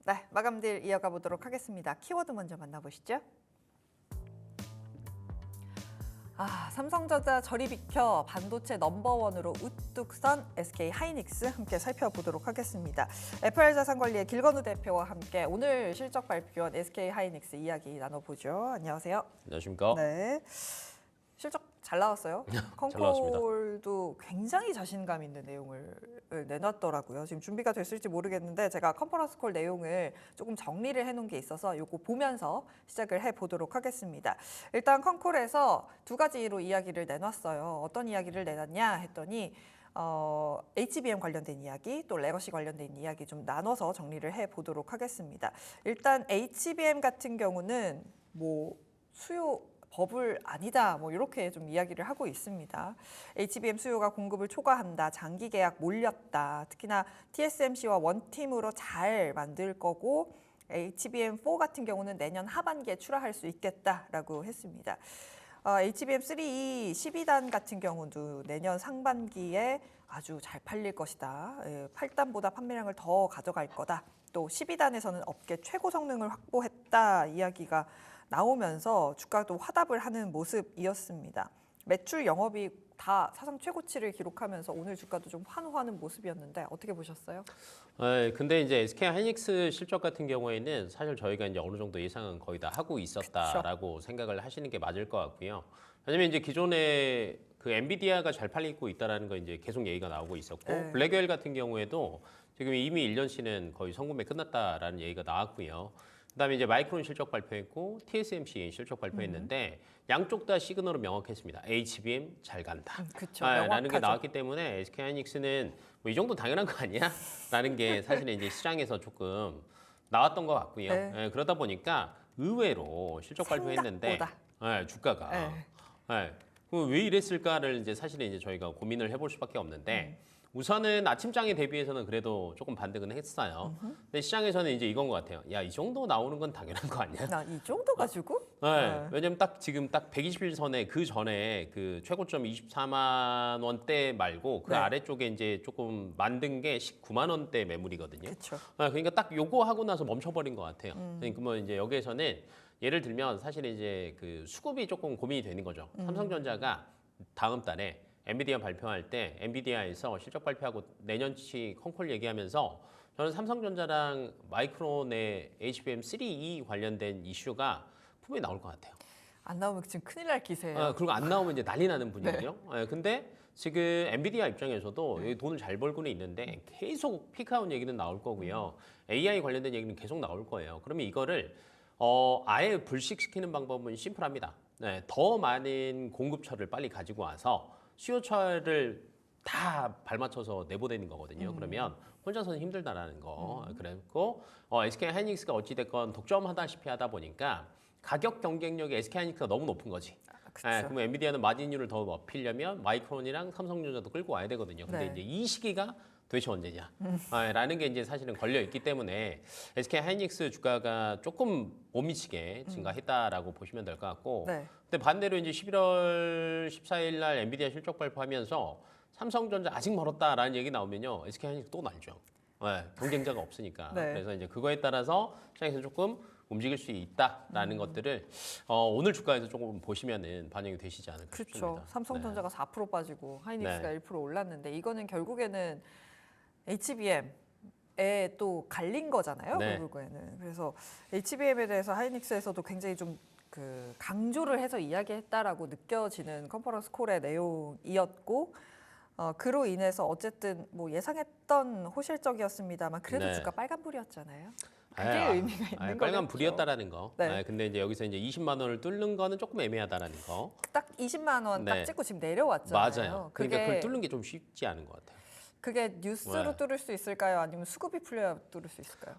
네, 마감딜 이어가 보도록 하겠습니다. 키워드 먼저 만나보시죠. 삼성전자 저리 비켜 반도체 넘버원으로 우뚝 선 SK 하이닉스 함께 살펴보도록 하겠습니다. FR자산관리의 길건우 대표와 함께 오늘 실적 발표한 SK 하이닉스 이야기 나눠보죠. 안녕하세요. 안녕하십니까? 네, 실적 잘 나왔어요. 컨콜도 굉장히 자신감 있는 내용을 내놨더라고요. 지금 준비가 됐을지 모르겠는데 제가 컨퍼런스 콜 내용을 조금 정리를 해놓은 게 있어서 이거 보면서 시작을 해보도록 하겠습니다. 일단 컨콜에서 두 가지로 이야기를 내놨어요. 어떤 이야기를 내놨냐 했더니 HBM 관련된 이야기, 또 레거시 관련된 이야기 좀 나눠서 정리를 해보도록 하겠습니다. 일단 HBM 같은 경우는 수요 버블 아니다 이렇게 좀 이야기를 하고 있습니다. HBM 수요가 공급을 초과한다, 장기 계약 몰렸다. 특히나 TSMC와 원팀으로 잘 만들 거고 HBM4 같은 경우는 내년 하반기에 출하할 수 있겠다라고 했습니다. HBM3 12단 같은 경우도 내년 상반기에 아주 잘 팔릴 것이다. 8단보다 판매량을 더 가져갈 거다. 또 12단에서는 업계 최고 성능을 확보했다 이야기가 나오면서 주가도 화답을 하는 모습이었습니다. 매출 영업이 다 사상 최고치를 기록하면서 오늘 주가도 좀 환호하는 모습이었는데 어떻게 보셨어요? 근데 이제 SK 하이닉스 실적 같은 경우에는 사실 저희가 이제 어느 정도 예상은 거의 다 하고 있었다라고 생각을 하시는 게 맞을 것 같고요. 왜냐면 이제 기존에 그 엔비디아가 잘 팔리고 있다라는 거 이제 계속 얘기가 나오고 있었고 블랙웰 같은 경우에도 지금 이미 1년치는 거의 성구매 끝났다라는 얘기가 나왔고요. 그다음에 이제 마이크론 실적 발표했고 TSMC 실적 발표했는데 양쪽 다 시그널은 명확했습니다. HBM 잘 간다. 그쵸, 라는 게 나왔기 때문에 SK 하이닉스는 이 정도 당연한 거 아니야? 라는 게 사실은 이제 시장에서 조금 나왔던 것 같고요. 네. 그러다 보니까 의외로 실적 발표했는데 주가가 왜 이랬을까를 이제 사실은 이제 저희가 고민을 해볼 수밖에 없는데. 우선은 아침장에 대비해서는 그래도 조금 반등은 했어요. 근데 시장에서는 이제 이건 것 같아요. 야, 이 정도 나오는 건 당연한 거 아니야? 이 정도 가지고? 왜냐면 지금 딱 120일 선에 그 전에 그 최고점 24만 원대 말고 그 아래쪽에 이제 조금 만든 게 19만 원대 매물이거든요. 그쵸. 그러니까 딱 요거 하고 나서 멈춰버린 것 같아요. 그러니까 뭐 이제 여기에서는 예를 들면 사실 이제 그 수급이 조금 고민이 되는 거죠. 삼성전자가 다음 달에 엔비디아 발표할 때 엔비디아에서 실적 발표하고 내년치 컨콜 얘기하면서 저는 삼성전자랑 마이크론의 HBM3E 관련된 이슈가 분명히 나올 것 같아요. 안 나오면 지금 큰일 날 기세예요. 그리고 안 나오면 이제 난리 나는 분위기죠. 근데 지금 엔비디아 입장에서도 여기 돈을 잘 벌고는 있는데 계속 피크아웃 얘기는 나올 거고요. AI 관련된 얘기는 계속 나올 거예요. 그러면 이거를 아예 불식시키는 방법은 심플합니다. 더 많은 공급처를 빨리 가지고 와서 수요처를 다 발맞춰서 내보내는 거거든요. 그러면 혼자서는 힘들다라는 거. 그랬고 SK 하이닉스가 어찌됐건 독점하다시피 하다 보니까 가격 경쟁력이 SK 하이닉스가 너무 높은 거지. 그럼 엔비디아는 마진율을 더 높이려면 마이크론이랑 삼성전자도 끌고 와야 되거든요. 근데 이제 이 시기가 도대체 언제냐? 라는 게 이제 사실은 걸려 있기 때문에 SK 하이닉스 주가가 조금 못 미치게 증가했다라고 보시면 될 것 같고. 근데 반대로 이제 11월 14일 날 엔비디아 실적 발표하면서 삼성전자 아직 멀었다라는 얘기 나오면요. SK 하이닉스 또 날죠. 경쟁자가 없으니까. 그래서 이제 그거에 따라서 시장에서 조금 움직일 수 있다라는 것들을 오늘 주가에서 조금 보시면은 반영이 되시지 않을까 싶습니다. 그렇죠. 삼성전자가 4% 빠지고 하이닉스가 1% 올랐는데 이거는 결국에는 HBM에 또 갈린 거잖아요. 결국에는. 그래서 HBM에 대해서 하이닉스에서도 굉장히 좀 강조를 해서 이야기했다라고 느껴지는 컨퍼런스 콜의 내용이었고 그로 인해서 어쨌든 예상했던 호실적이었습니다만 그래도 주가 빨간불이었잖아요. 그게 의미가 있는 거죠. 빨간 불이었다라는 거. 근데 이제 여기서 이제 20만 원을 뚫는 거는 조금 애매하다라는 거. 딱 20만 원 딱 찍고 지금 내려왔잖아요. 맞아요. 그러니까 그걸 뚫는 게 좀 쉽지 않은 것 같아요. 그게 뉴스로 뚫을 수 있을까요? 아니면 수급이 풀려야 뚫을 수 있을까요?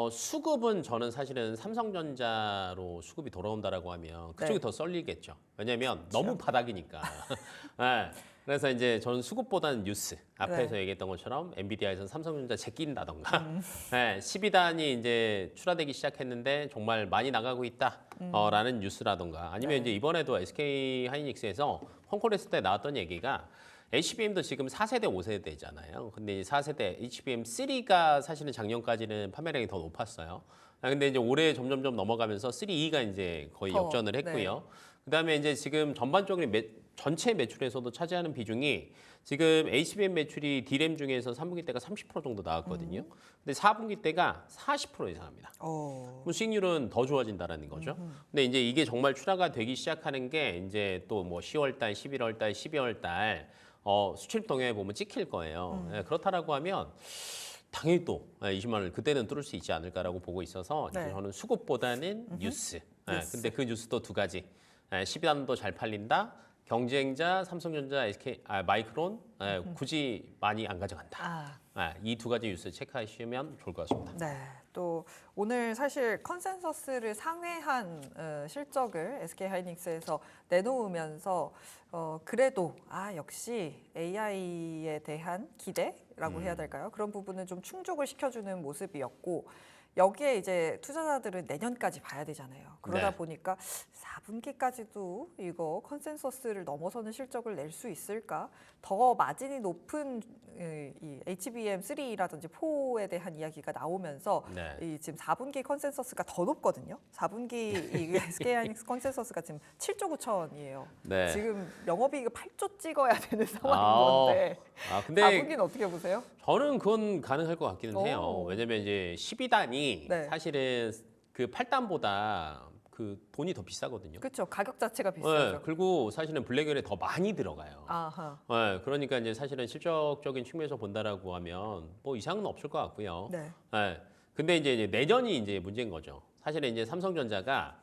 수급은 저는 사실은 삼성전자로 수급이 돌아온다라고 하면 그쪽이 더 썰리겠죠. 왜냐하면 너무 바닥이니까. 그래서 이제 저는 수급보다는 뉴스. 앞에서 얘기했던 것처럼 엔비디아에서는 삼성전자 제낀다던가 12단이 이제 출하되기 시작했는데 정말 많이 나가고 있다라는 뉴스라던가 아니면 이제 이번에도 SK 하이닉스에서 펑콜 했을 때 나왔던 얘기가 HBM도 지금 4세대, 5세대잖아요. 근데 이 4세대 HBM3가 사실은 작년까지는 판매량이 더 높았어요. 근데 이제 올해 점점점 넘어가면서 3E가 이제 거의 더, 역전을 했고요. 그다음에 이제 지금 전반적인 전체 매출에서도 차지하는 비중이 지금 HBM 매출이 D램 중에서 3분기 때가 30% 정도 나왔거든요. 근데 4분기 때가 40% 이상합니다. 그럼 수익률은 더 좋아진다라는 거죠. 근데 이제 이게 정말 출하가 되기 시작하는 게 이제 또 뭐 10월 달, 11월 달, 12월 달 수출 동향에 보면 찍힐 거예요. 예, 그렇다라고 하면 당연히 또 20만 원을 그때는 뚫을 수 있지 않을까라고 보고 있어서 이제 네. 저는 수급보다는 뉴스. 뉴스. 근데 그 뉴스도 두 가지. 10단도 잘 팔린다. 경쟁자 삼성전자, SK, 마이크론 굳이 많이 안 가져간다. 이 두 가지 뉴스 체크하시면 좋을 것 같습니다. 네. 또 오늘 사실 컨센서스를 상회한 실적을 SK하이닉스에서 내놓으면서 그래도 역시 AI에 대한 기대라고 해야 될까요? 그런 부분은 좀 충족을 시켜주는 모습이었고 여기에 이제 투자자들은 내년까지 봐야 되잖아요. 그러다 네. 보니까 4분기까지도 이거 컨센서스를 넘어서는 실적을 낼 수 있을까? 더 마진이 높은 이 HBM3라든지 4에 대한 이야기가 나오면서 네. 이 지금 4분기 컨센서스가 더 높거든요. 4분기 이 SK하이닉스 컨센서스가 지금 7조 9천이에요. 네. 지금 영업이익을 8조 찍어야 되는 상황인 아, 건데 근데 4분기는 어떻게 보세요? 저는 그건 가능할 것 같기는 해요. 오. 왜냐면 이제 12단이 네. 사실은 그 8단보다 그 돈이 더 비싸거든요. 그렇죠. 가격 자체가 네, 비싸죠. 아. 그리고 사실은 블랙웰에 더 많이 들어가요. 아하. 네, 그러니까 이제 사실은 실적적인 측면에서 본다라고 하면 뭐 이상은 없을 것 같고요. 네. 근데 이제 내년이 이제 문제인 거죠. 사실은 이제 삼성전자가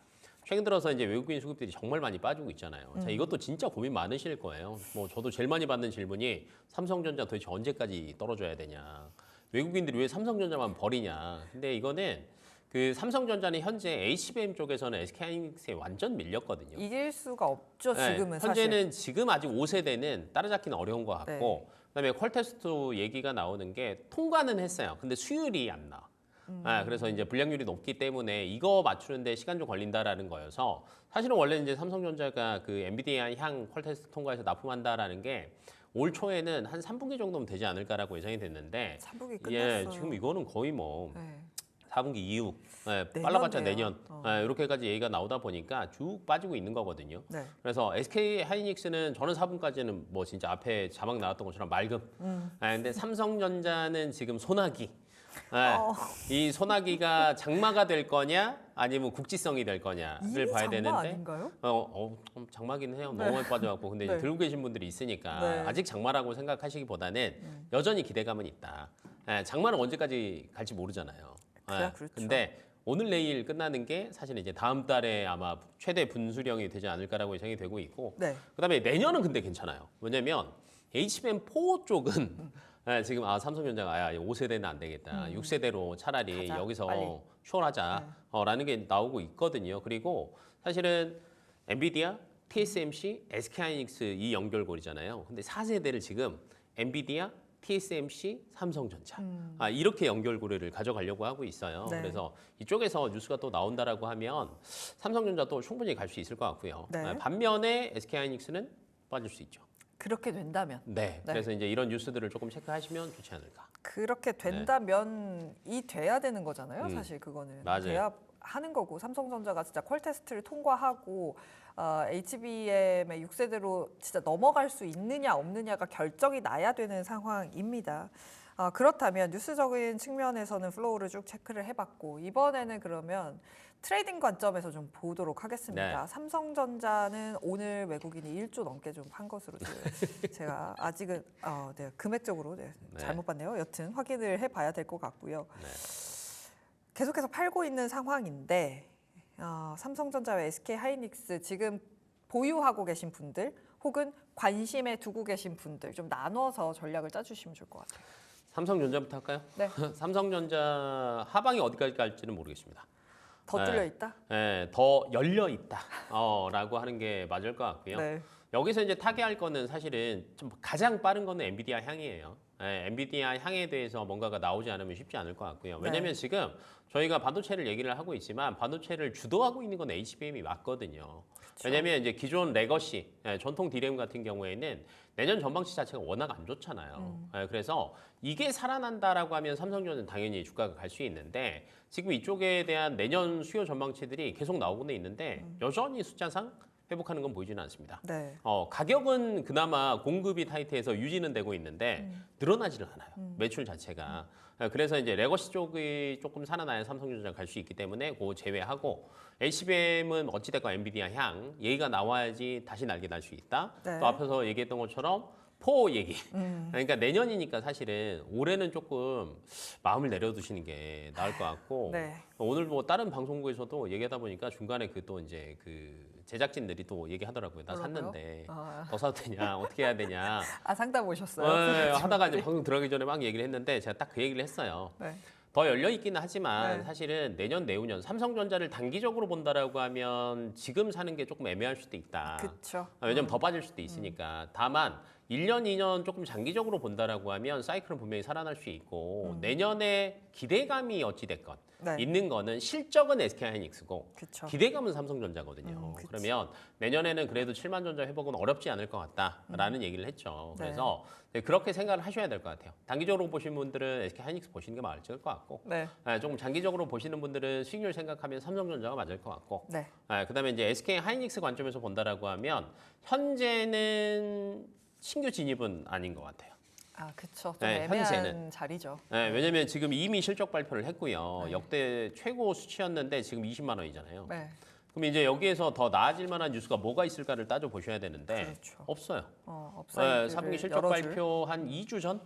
최근 들어서 이제 외국인 수급들이 정말 많이 빠지고 있잖아요. 자, 이것도 진짜 고민 많으실 거예요. 뭐 저도 제일 많이 받는 질문이 삼성전자 도대체 언제까지 떨어져야 되냐. 외국인들이 왜 삼성전자만 버리냐. 근데 이거는 그 삼성전자는 현재 HBM 쪽에서는 SK하이닉스에 완전 밀렸거든요. 이길 수가 없죠. 네, 지금은 사실. 현재는 지금 아직 5세대는 따라잡기는 어려운 것 같고 네. 그다음에 퀄테스트 얘기가 나오는 게 통과는 했어요. 근데 수율이 안 나. 그래서 이제 불량률이 높기 때문에 이거 맞추는데 시간 좀 걸린다라는 거여서 사실은 원래 이제 삼성전자가 그 엔비디아 향 퀄테스트 통과해서 납품한다라는 게 올 초에는 한 3분기 정도면 되지 않을까라고 예상이 됐는데 3분기 끝났어요. 지금 이거는 거의 뭐 네. 4분기 이후 빨라봤자 내년이에요. 내년 이렇게까지 얘기가 나오다 보니까 쭉 빠지고 있는 거거든요. 네. 그래서 SK 하이닉스는 저는 4분까지는 뭐 진짜 앞에 자막 나왔던 것처럼 맑음. 근데 삼성전자는 지금 소나기. 이 소나기가 장마가 될 거냐 아니면 국지성이 될 거냐를 이미 봐야 장마 되는데 아닌가요? 장마긴 해요. 너무 많이 빠져갖고 근데 이제 네. 들고 계신 분들이 있으니까 네. 아직 장마라고 생각하시기보다는 여전히 기대감은 있다. 장마는 언제까지 갈지 모르잖아요. 그렇죠. 근데 오늘 내일 끝나는 게 사실 이제 다음 달에 아마 최대 분수령이 되지 않을까라고 예상이 되고 있고 네. 그다음에 내년은 근데 괜찮아요. 왜냐면 HBM4 쪽은 지금 삼성전자가 5세대는 안 되겠다. 6세대로 차라리 가자, 여기서 빨리. 추월하자라는 게 나오고 있거든요. 그리고 사실은 엔비디아, TSMC, SK하이닉스 이 연결고리잖아요. 근데 4세대를 지금 엔비디아, TSMC, 삼성전자 이렇게 연결고리를 가져가려고 하고 있어요. 네. 그래서 이쪽에서 뉴스가 또 나온다라고 하면 삼성전자도 충분히 갈 수 있을 것 같고요. 네. 반면에 SK하이닉스는 빠질 수 있죠. 그렇게 된다면 네. 네. 그래서 이제 이런 뉴스들을 조금 체크하시면 좋지 않을까. 그렇게 된다면이 돼야 되는 거잖아요. 사실 그거는 맞아요. 돼야 하는 거고 삼성전자가 진짜 퀄 테스트를 통과하고 HBM의 6세대로 진짜 넘어갈 수 있느냐 없느냐가 결정이 나야 되는 상황입니다. 그렇다면 뉴스적인 측면에서는 플로우를 쭉 체크를 해봤고 이번에는 그러면 트레이딩 관점에서 좀 보도록 하겠습니다. 네. 삼성전자는 오늘 외국인이 1조 넘게 좀 판 것으로 제가 아직은 금액적으로 잘못 봤네요. 여튼 확인을 해봐야 될 것 같고요. 네. 계속해서 팔고 있는 상황인데 삼성전자와 SK하이닉스 지금 보유하고 계신 분들 혹은 관심에 두고 계신 분들 좀 나눠서 전략을 짜주시면 좋을 것 같아요. 삼성전자부터 할까요? 네. 삼성전자 하방이 어디까지 갈지는 모르겠습니다. 더 뚫려 있다? 더 열려 있다라고 하는 게 맞을 것 같고요. 네. 여기서 이제 타개할 거는 사실은 좀 가장 빠른 거는 엔비디아 향이에요. 엔비디아 향에 대해서 뭔가가 나오지 않으면 쉽지 않을 것 같고요. 왜냐하면 지금 저희가 반도체를 얘기를 하고 있지만 반도체를 주도하고 있는 건 HBM이 맞거든요. 왜냐하면 이제 기존 레거시 전통 디램 같은 경우에는 내년 전망치 자체가 워낙 안 좋잖아요. 그래서 이게 살아난다라고 하면 삼성전자는 당연히 주가가 갈 수 있는데 지금 이쪽에 대한 내년 수요 전망치들이 계속 나오고는 있는데 여전히 숫자상 회복하는 건 보이지는 않습니다. 네. 가격은 그나마 공급이 타이트해서 유지는 되고 있는데 늘어나지는 않아요. 매출 자체가. 그래서 이제 레거시 쪽이 조금 살아나야 삼성전자 갈 수 있기 때문에 그거 제외하고 HBM은 어찌됐건 엔비디아 향 얘기가 나와야지 다시 날개 날 수 있다. 네. 또 앞에서 얘기했던 것처럼 포 얘기. 그러니까 내년이니까 사실은 올해는 조금 마음을 내려두시는 게 나을 것 같고 네. 오늘 뭐 다른 방송국에서도 얘기하다 보니까 중간에 그 또 이제 그 제작진들이 또 얘기하더라고요. 나 뭐라고요? 샀는데 아. 더 사도 되냐 어떻게 해야 되냐 상담 오셨어요? 하다가 이제 방송 들어가기 전에 막 얘기를 했는데 제가 딱 그 얘기를 했어요. 네. 더 열려 있기는 하지만 네. 사실은 내년 내후년 삼성전자를 단기적으로 본다라고 하면 지금 사는 게 조금 애매할 수도 있다. 그렇죠. 왜냐면 더 빠질 수도 있으니까. 다만 1년, 2년 조금 장기적으로 본다라고 하면 사이클은 분명히 살아날 수 있고 내년에 기대감이 어찌 됐건 네. 있는 거는 실적은 SK하이닉스고 그쵸. 기대감은 삼성전자거든요. 그치. 그러면 내년에는 그래도 7만 전자 회복은 어렵지 않을 것 같다라는 얘기를 했죠. 네. 그래서 그렇게 생각을 하셔야 될 것 같아요. 단기적으로 보시는 분들은 SK하이닉스 보시는 게 맞을 것 같고 네. 조금 장기적으로 보시는 분들은 수익률 생각하면 삼성전자가 맞을 것 같고 네. 그다음에 이제 SK하이닉스 관점에서 본다라고 하면 현재는 신규 진입은 아닌 것 같아요. 아, 그쵸. 좀 네, 애매한 현재는. 자리죠. 왜냐면 지금 이미 실적 발표를 했고요. 역대 최고 수치였는데 지금 20만 원이잖아요. 네. 그럼 이제 여기에서 더 나아질 만한 뉴스가 뭐가 있을까를 따져 보셔야 되는데 그렇죠. 없어요. 업사이드를 3분기 실적 열어줄. 발표 한 2주 전?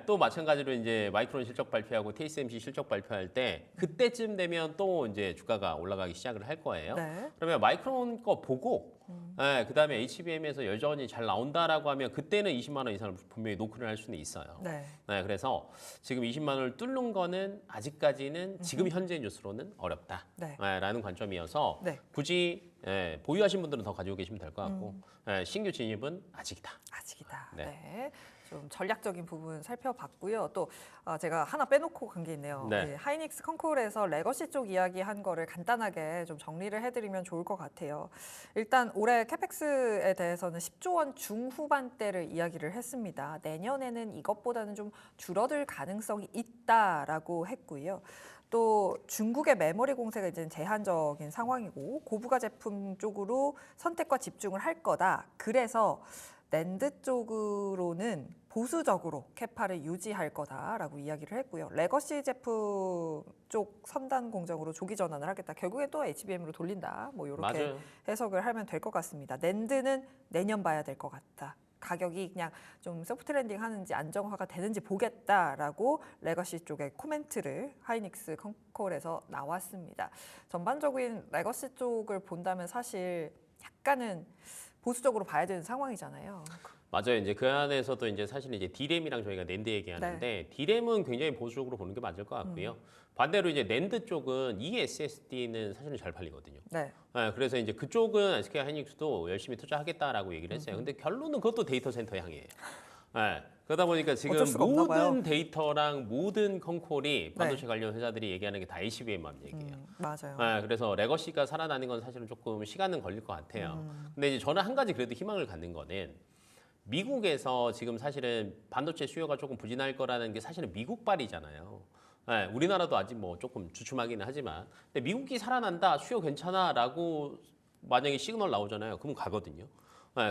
또 마찬가지로 이제 마이크론 실적 발표하고 TSMC 실적 발표할 때 그때쯤 되면 또 이제 주가가 올라가기 시작을 할 거예요. 네. 그러면 마이크론 거 보고 그다음에 HBM에서 여전히 잘 나온다라고 하면 그때는 20만 원 이상을 분명히 노크를 할 수는 있어요. 네. 그래서 지금 20만 원을 뚫는 거는 아직까지는 지금 현재 뉴스로는 어렵다. 네. 라는 관점이어서 네. 굳이 보유하신 분들은 더 가지고 계시면 될 것 같고 신규 진입은 아직이다. 아직이다. 네. 네. 좀 전략적인 부분 살펴봤고요. 또 제가 하나 빼놓고 간 게 있네요. 네. 하이닉스 컨콜에서 레거시 쪽 이야기한 거를 간단하게 좀 정리를 해드리면 좋을 것 같아요. 일단 올해 캐펙스에 대해서는 10조 원 중후반대를 이야기를 했습니다. 내년에는 이것보다는 좀 줄어들 가능성이 있다라고 했고요. 또 중국의 메모리 공세가 이제 제한적인 상황이고 고부가 제품 쪽으로 선택과 집중을 할 거다. 그래서 낸드 쪽으로는 보수적으로 캐파를 유지할 거다라고 이야기를 했고요. 레거시 제품 쪽 선단 공정으로 조기 전환을 하겠다. 결국에 또 HBM으로 돌린다. 뭐 이렇게 맞아요. 해석을 하면 될 것 같습니다. 낸드는 내년 봐야 될 것 같다. 가격이 그냥 좀 소프트 랜딩 하는지 안정화가 되는지 보겠다라고 레거시 쪽의 코멘트를 하이닉스 컨콜에서 나왔습니다. 전반적인 레거시 쪽을 본다면 사실 약간은 보수적으로 봐야 되는 상황이잖아요. 맞아요. 이제 그 안에서도 이제 사실 이제 D램이랑 저희가 낸드 얘기하는데 D램은 굉장히 보수적으로 보는 게 맞을 것 같고요. 반대로 이제 낸드 쪽은 eSSD는 사실은 잘 팔리거든요. 네. 그래서 이제 그쪽은 SK 하이닉스도 열심히 투자하겠다라고 얘기를 했어요. 근데 결론은 그것도 데이터 센터 향이에요. 그러다 보니까 지금 어쩔 수가 없나 봐요. 모든 데이터랑 모든 컨콜이 반도체 관련 회사들이 얘기하는 게 다 HBM만 얘기해요. 맞아요. 그래서 레거시가 살아나는 건 사실은 조금 시간은 걸릴 것 같아요. 근데 이제 저는 한 가지 그래도 희망을 갖는 거는 미국에서 지금 사실은 반도체 수요가 조금 부진할 거라는 게 사실은 미국발이잖아요. 우리나라도 아직 뭐 조금 주춤하기는 하지만 근데 미국이 살아난다, 수요 괜찮아라고 만약에 시그널 나오잖아요. 그럼 가거든요.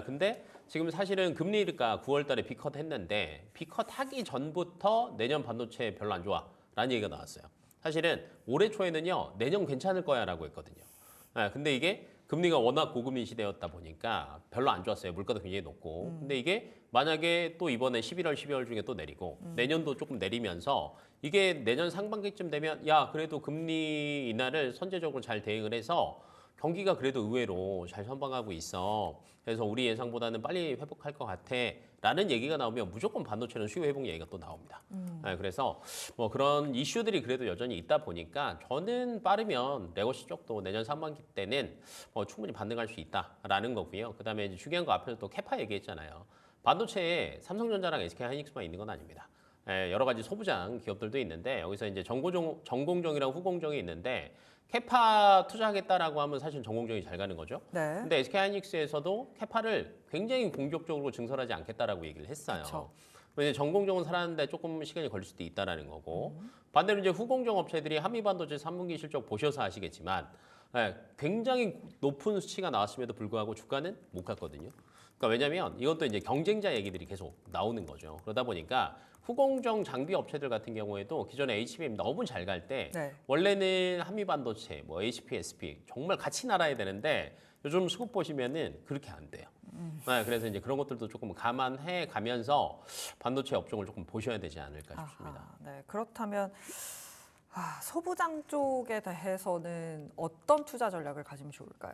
근데 지금 사실은 금리가 9월 달에 B컷 했는데 B컷 하기 전부터 내년 반도체 별로 안 좋아라는 얘기가 나왔어요. 사실은 올해 초에는요. 내년 괜찮을 거야라고 했거든요. 근데 이게 금리가 워낙 고금리 시대였다 보니까 별로 안 좋았어요. 물가도 굉장히 높고. 근데 이게 만약에 또 이번에 11월, 12월 중에 또 내리고 내년도 조금 내리면서 이게 내년 상반기쯤 되면 야 그래도 금리 인하를 선제적으로 잘 대응을 해서 경기가 그래도 의외로 잘 선방하고 있어. 그래서 우리 예상보다는 빨리 회복할 것 같아. 라는 얘기가 나오면 무조건 반도체는 수요 회복 얘기가 또 나옵니다. 그래서 뭐 그런 이슈들이 그래도 여전히 있다 보니까 저는 빠르면 레거시 쪽도 내년 상반기 때는 뭐 충분히 반등할 수 있다라는 거고요. 그다음에 이제 중요한 거 앞에서 또 캐파 얘기했잖아요. 반도체에 삼성전자랑 SK하이닉스만 있는 건 아닙니다. 여러 가지 소부장 기업들도 있는데 여기서 이제 전공정이랑 후공정이 있는데 캐파 투자하겠다라고 하면 사실 전공정이 잘 가는 거죠. 네. 근데 SK하이닉스에서도 캐파를 굉장히 공격적으로 증설하지 않겠다라고 얘기를 했어요. 그쵸. 왜냐면 전공정은 살았는데 조금 시간이 걸릴 수도 있다라는 거고 반대로 이제 후공정 업체들이 한미반도체 3분기 실적 보셔서 아시겠지만 굉장히 높은 수치가 나왔음에도 불구하고 주가는 못 갔거든요. 그러니까 왜냐하면 이것도 이제 경쟁자 얘기들이 계속 나오는 거죠. 그러다 보니까 후공정 장비 업체들 같은 경우에도 기존에 HBM 너무 잘 갈 때 네. 원래는 한미반도체, 뭐 HP, SP 정말 같이 날아야 되는데 요즘 수급 보시면은 그렇게 안 돼요. 그래서 이제 그런 것들도 조금 감안해 가면서 반도체 업종을 조금 보셔야 되지 않을까 싶습니다. 아하, 네. 그렇다면 소부장 쪽에 대해서는 어떤 투자 전략을 가지면 좋을까요?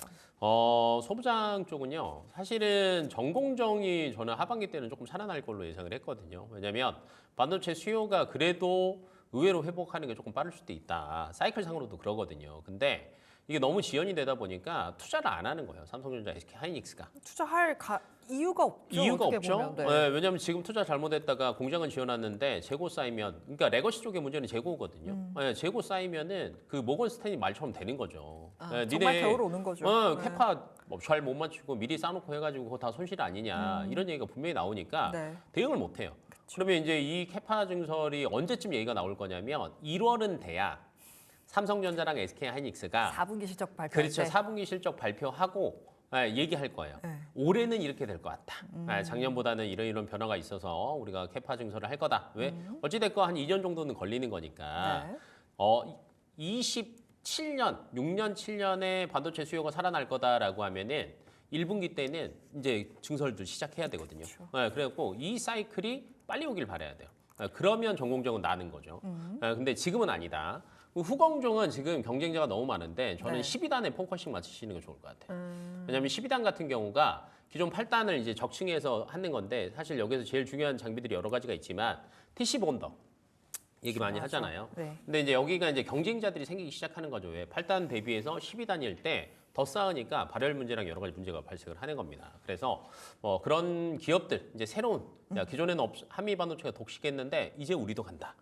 소부장 쪽은요. 사실은 전공정이 저는 하반기 때는 조금 살아날 걸로 예상을 했거든요. 왜냐하면 반도체 수요가 그래도 의외로 회복하는 게 조금 빠를 수도 있다. 사이클상으로도 그러거든요. 근데 이게 너무 지연이 되다 보니까 투자를 안 하는 거예요. 삼성전자, SK하이닉스가. 투자할 이유가 없죠. 이유가 어떻게 없죠. 보면. 네. 왜냐하면 지금 투자 잘못했다가 공장은 지어놨는데 재고 쌓이면, 그러니까 레거시 쪽의 문제는 재고거든요. 재고 쌓이면은 그 모건 스탠이 말처럼 되는 거죠. 정말 겨울 오는 거죠. 네. 캐파 잘 못 맞추고 미리 쌓아놓고 해가지고 그거 다 손실 아니냐 이런 얘기가 분명히 나오니까 네. 대응을 못 해요. 그러면 이제 이 캐파 증설이 언제쯤 얘기가 나올 거냐면 1월은 돼야 삼성전자랑 SK하이닉스가 4분기 실적 발표. 그렇죠. 4분기 실적 발표하고 얘기할 거예요. 네. 올해는 이렇게 될 것 같다. 작년보다는 이런 변화가 있어서 우리가 캐파 증설을 할 거다. 왜? 어찌됐건 한 2년 정도는 걸리는 거니까. 네. 27년, 6년, 7년에 반도체 수요가 살아날 거다라고 하면은 1분기 때는 이제 증설도 시작해야 되거든요. 그래갖고 이 사이클이 빨리 오길 바라야 돼요. 그러면 전공정은 나는 거죠. 근데 지금은 아니다. 후공정은 지금 경쟁자가 너무 많은데 저는 네. 12단에 포커싱 맞추시는 게 좋을 것 같아요. 왜냐하면 12단 같은 경우가 기존 8단을 이제 적층해서 하는 건데 사실 여기서 제일 중요한 장비들이 여러 가지가 있지만 TC 본더 얘기 많이 맞아. 하잖아요. 네. 근데 이제 여기가 이제 경쟁자들이 생기기 시작하는 거죠. 왜? 8단 대비해서 12단일 때 더 쌓으니까 발열 문제랑 여러 가지 문제가 발생을 하는 겁니다. 그래서 그런 기업들 이제 새로운 기존에는 한미 반도체가 독식했는데 이제 우리도 간다.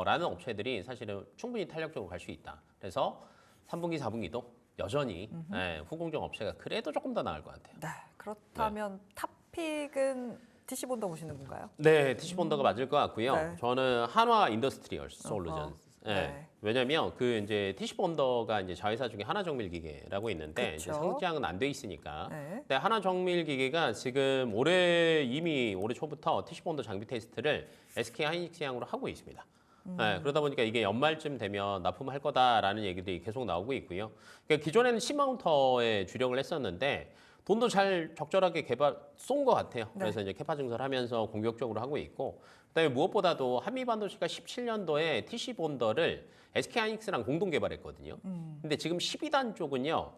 라는 업체들이 사실은 충분히 탄력적으로 갈 수 있다. 그래서 3분기, 4분기도 여전히 후공정 업체가 그래도 조금 더 나을 것 같아요. 네. 그렇다면 탑픽은 TC 본더 보시는 건가요? 네, TC 본더가 맞을 것 같고요. 네. 저는 한화 인더스트리얼 솔루션. 네. 왜냐하면 그 이제 TC 본더가 이제 자회사 중에 하나정밀기계라고 있는데 이제 그쵸. 상장은 안 돼 있으니까. 네. 근데 하나정밀기계가 지금 이미 올해 초부터 TC 본더 장비 테스트를 SK 하이닉스향으로 하고 있습니다. 그러다 보니까 이게 연말쯤 되면 납품할 거다라는 얘기들이 계속 나오고 있고요. 그러니까 기존에는 C마운터에 주력을 했었는데 돈도 잘 적절하게 쏜 것 같아요. 네. 그래서 이제 캐파 증설하면서 공격적으로 하고 있고, 그다음에 무엇보다도 한미반도체가 17년도에 TC 본더를 SK하이닉스랑 공동 개발했거든요. 근데 지금 12단 쪽은요,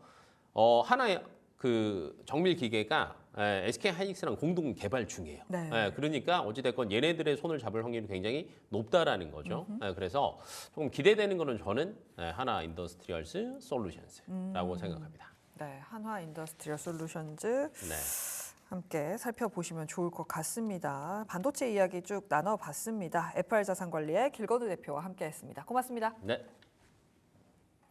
하나의 그 정밀 기계가 SK하이닉스랑 공동 개발 중이에요. 네. 그러니까 어찌됐건 얘네들의 손을 잡을 확률이 굉장히 높다라는 거죠. 그래서 조금 기대되는 거는 저는 하나 인더스트리얼스 솔루션스라고 생각합니다. 네. 한화 인더스트리얼 솔루션즈 네. 함께 살펴보시면 좋을 것 같습니다. 반도체 이야기 쭉 나눠봤습니다. FR자산관리의 길건우 대표와 함께했습니다. 고맙습니다. 네.